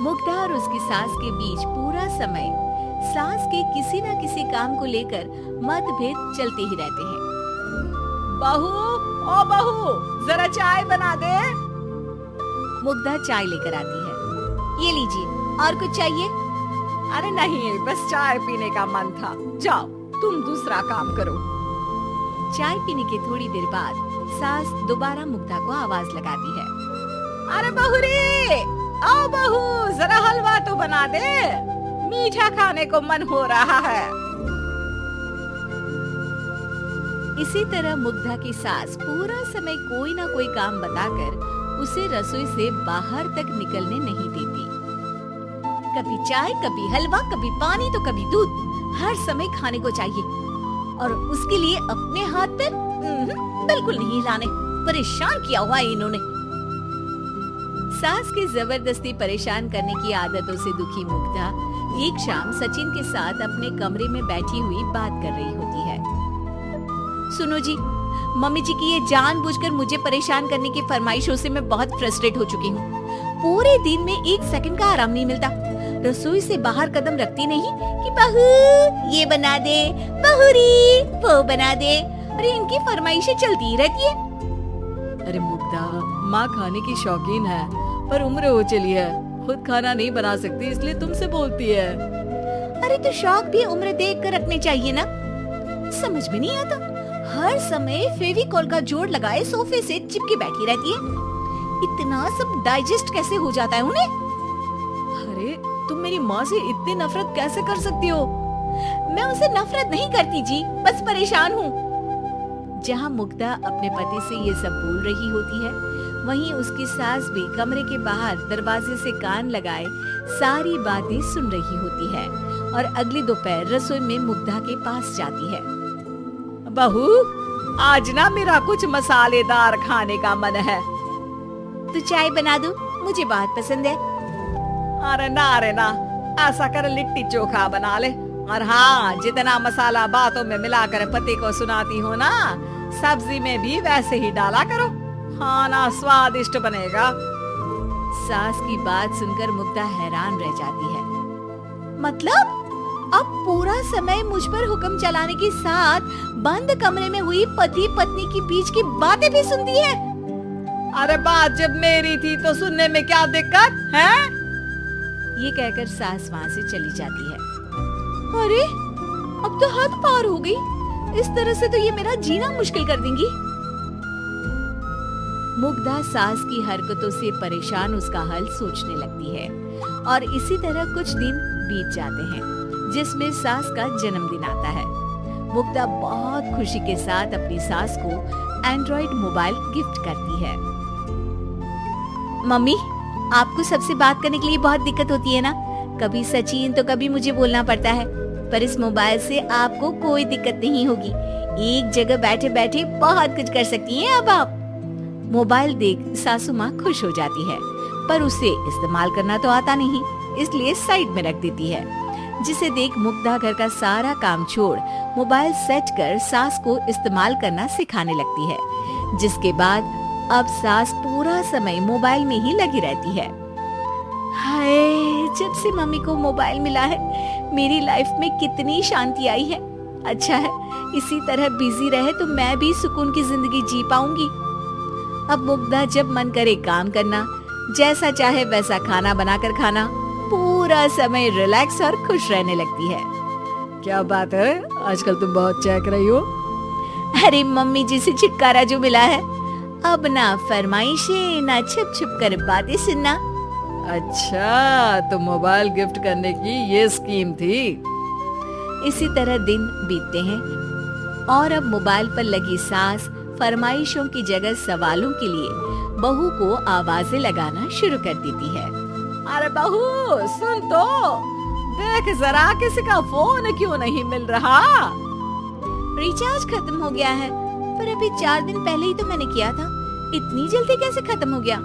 मुग्धा और उसकी सास के बीच पूरा समय सास के किसी न किसी काम को लेकर मतभेद चलते ही रहते हैं। बहू, ओ बहू, जरा चाय बना दे। मुग्धा चाय लेकर आती है। ये लीजिए, और कुछ चाहिए? अरे नहीं, बस चाय पीने का मन था। जाओ, तुम दूसरा काम करो। चाय पीने के थोड़ी देर बाद सास दोबारा मुग्धा को आवाज लगाती है। अरे बहू रे, आओ बहू, जरा हलवा तो बना दे, मीठा खाने को मन हो रहा है। इसी तरह मुग्धा की सास पूरा समय कोई ना कोई काम बताकर उसे रसोई से बाहर तक निकलने नहीं देती। कभी चाय, कभी हलवा, कभी पानी तो कभी दूध, हर समय खाने को चाहिए और उसके लिए अपने हाथ पैर बिल्कुल नहीं हिलाने। परेशान किया हुआ है इन्होंने। सास की जबरदस्ती परेशान करने की आदतों से दुखी मुग्धा एक शाम सचिन के साथ अपने कमरे में बैठी हुई बात कर रही होती है। सुनो जी, मम्मी जी की ये जानबूझकर मुझे परेशान करने की फरमाइशों से मैं बहुत फ्रस्ट्रेट हो चुकी हूँ। पूरे दिन में एक सेकंड का आराम नहीं मिलता। रसोई से बाहर कदम रखती नहीं कि बहू ये बना दे, बहू री वो बना दे। अरे इनकी फरमाइशें चलती ही रहती है। अरे मुग्धा, माँ खाने की शौकीन है पर उम्र हो चली है, खुद खाना नहीं बना सकती इसलिए तुमसे बोलती है। अरे तो शौक भी उम्र देख कर रखने चाहिए ना। समझ में नहीं आता, हर समय फेविकॉल का जोड़ लगाए सोफे से चिपके बैठी रहती है। इतना सब डाइजेस्ट कैसे हो जाता है उन्हें? अरे तुम मेरी माँ से इतनी नफरत कैसे कर सकती हो? मैं उनसे नफरत नहीं करती जी, बस परेशान हूँ। जहाँ मुग्धा अपने पति से ये सब बोल रही होती है, वहीं उसकी सास भी कमरे के बाहर दरवाजे से कान लगाए सारी बातें सुन रही होती है और अगली दोपहर रसोई में मुग्धा के पास जाती है। बहू, आज ना मेरा कुछ मसालेदार खाने का मन है। तो चाय बना दूं? मुझे बहुत पसंद है। अरे ना, ऐसा कर लिट्टी चोखा बना ले। और हाँ, जितना मसाला बातों में मिलाकर पति को सुनाती हो ना, सब्जी में भी वैसे ही डाला करो, खाना स्वादिष्ट बनेगा। सास की बात सुनकर मुग्धा हैरान रह जाती है। मतलब अब पूरा समय मुझ पर हुक्म चलाने के साथ बंद कमरे में हुई पति पत्नी के बीच की बातें भी सुनती है। अरे बात जब मेरी थी तो सुनने में क्या दिक्कत है? ये कहकर सास वहाँ से चली जाती है। अरे अब तो हद पार हो गई, इस तरह से तो ये मेरा जीना मुश्किल कर देंगी। मुग्धा सास की हरकतों से परेशान उसका हल सोचने लगती है और इसी तरह कुछ दिन बीत जाते हैं जिसमें सास का जन्मदिन आता है। मुग्धा बहुत खुशी के साथ अपनी सास को एंड्रॉइड मोबाइल गिफ्ट करती है। मम्मी, आपको सबसे बात करने के लिए बहुत दिक्कत होती है ना? कभी सचिन तो कभी मुझे बोलना पड़ता है, पर इस मोबाइल से आपको कोई दिक्कत नहीं होगी। एक जगह बैठे बैठे बहुत कुछ कर सकती हैं अब आप। मोबाइल देख सासू माँ खुश हो जाती है, पर उसे इस्तेमाल करना तो आता नहीं, इसलिए साइड में रख देती है। जिसे देख मुग्धा घर का सारा काम छोड़ मोबाइल सेट कर सास को इस्तेमाल करना सिखाने लगती है, जिसके बाद अब सास पूरा समय मोबाइल में ही लगी रहती है। हाय, जब से मम्मी को मोबाइल मिला है मेरी लाइफ में कितनी शांति आई है। अच्छा है, इसी तरह बिजी रहे तो मैं भी सुकून की जिंदगी जी पाऊंगी। अब मुग्धा जब मन करे काम करना, जैसा चाहे वैसा खाना बनाकर खाना, पूरा समय रिलैक्स और खुश रहने लगती है। क्या बात है, आजकल तुम बहुत चहक रही हो। अरे मम्मी जी से छुटकारा जो मिला है, अब ना फरमाइशें ना छुप छुप कर बातें सुनना। अच्छा, तो मोबाइल गिफ्ट करने की ये स्कीम थी। इसी तरह दिन बीतते हैं और अब मोबाइल पर लगी सास फरमाइशों की जगह सवालों के लिए बहू को आवाजें लगाना शुरू कर देती है। अरे बहू सुन तो, देख जरा किसी का फोन क्यों नहीं मिल रहा? रिचार्ज खत्म हो गया है, पर अभी 4 दिन पहले ही तो मैंने किया था। इतनी जल्दी कैसे खत्म हो गया?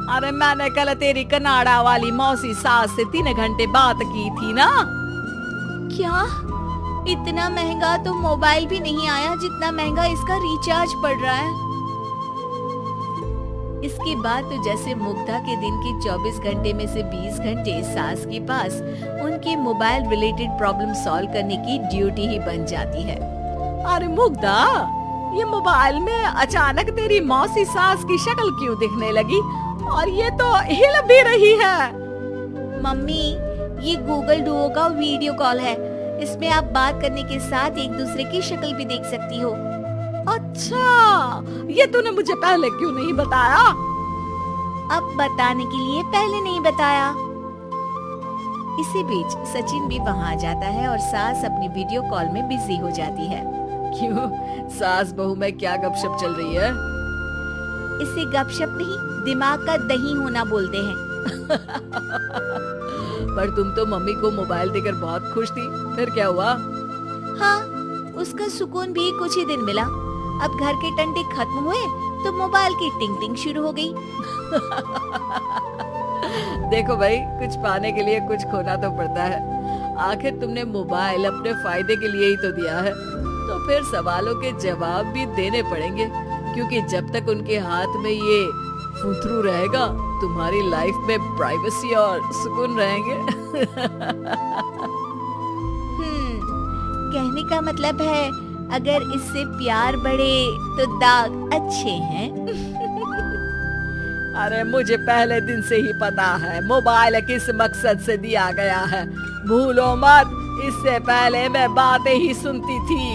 अरे मैंने कल तेरी कनाडा वाली मौसी सास से 3 घंटे बात की थी ना। क्या? इतना महंगा तो मोबाइल भी नहीं आया जितना महंगा इसका रिचार्ज पड़ रहा है। इसके बाद तो जैसे मुग्धा के दिन के 24 घंटे में से 20 घंटे सास के पास उनके मोबाइल रिलेटेड प्रॉब्लम सॉल्व करने की ड्यूटी ही बन जाती है। अरे मुग्धा, ये मोबाइल में अचानक तेरी मौसी सास की शक्ल क्यों दिखने लगी? और ये तो हिल भी रही है। मम्मी, ये गूगल डुओ का वीडियो कॉल है। इसमें आप बात करने के साथ एक दूसरे की शक्ल भी देख सकती हो। अच्छा, ये तूने मुझे पहले क्यों नहीं बताया? अब बताने के लिए पहले नहीं बताया। इसी बीच सचिन भी वहाँ आ जाता है और सास अपनी वीडियो कॉल में बिजी हो जाती है। क्यों, सास बहू में क्या गपशप चल रही है? इसे गपशप नहीं, दिमाग का दही होना बोलते हैं। पर तुम तो मम्मी को मोबाइल देकर बहुत खुश थी, फिर क्या हुआ? हाँ, उसका सुकून भी कुछ ही दिन मिला। अब घर के टंटे खत्म हुए तो मोबाइल की टिंग टिंग शुरू हो गई। देखो भाई, कुछ पाने के लिए कुछ खोना तो पड़ता है। आखिर तुमने मोबाइल अपने फायदे के लिए ही तो दिया है, तो फिर सवालों के जवाब भी देने पड़ेंगे, क्योंकि जब तक उनके हाथ में ये फुथरू रहेगा, तुम्हारी लाइफ में प्राइवेसी और सुकून रहेंगे। कहने का मतलब है अगर इससे प्यार बढ़े तो दाग अच्छे हैं। अरे मुझे पहले दिन से ही पता है मोबाइल किस मकसद से दिया गया है। भूलो मत, इससे पहले मैं बातें ही सुनती थी।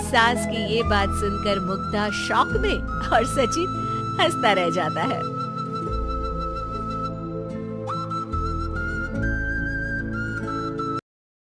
सास की ये बात सुनकर मुग्धा शॉक में और सचिन हंसता रह जाता है।